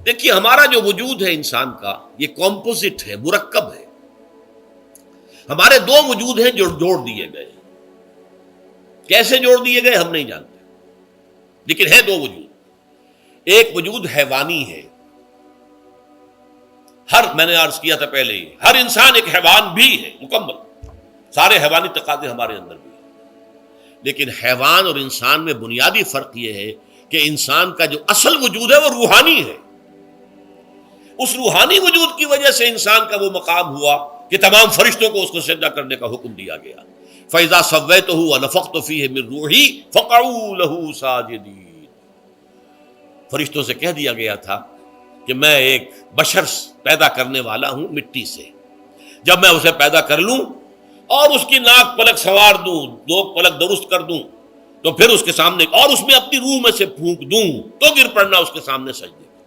देखिए, हमारा जो वजूद है इंसान का, ये कॉम्पोजिट है, मुरक्कब है। हमारे दो वजूद हैं जो जोड़ दिए गए। कैसे जोड़ दिए गए हम नहीं जानते, लेकिन है दो वजूद। एक वजूद हैवानी है। मैंने अर्ज किया था पहले ही, हर इंसान एक हैवान भी है मुकम्मल। सारे हैवानी तकाजे हमारे अंदर भी है। लेकिन हैवान और इंसान में बुनियादी फर्क यह है कि इंसान का जो असल वजूद है वो रूहानी है। उस रूहानी वजूद की वजह से इंसान का वो मकाम हुआ कि तमाम फरिश्तों को उसको सजदा करने का हुक्म दिया गया। फैज़ा सव्वैतहु व नफ़ख्तु फ़ीहि मिन रूही फ़क़ऊ लहू साजिदीन। फरिश्तों से कह दिया गया था कि मैं एक बशर पैदा करने वाला हूं मिट्टी से। जब मैं उसे पैदा कर लूं और उसकी नाक पलक संवार दूं, दो पलक दुरुस्त कर दूं, तो फिर उसके सामने और उसमें अपनी रूह में से फूंक दूं तो गिर पड़ना उसके सामने सजदे।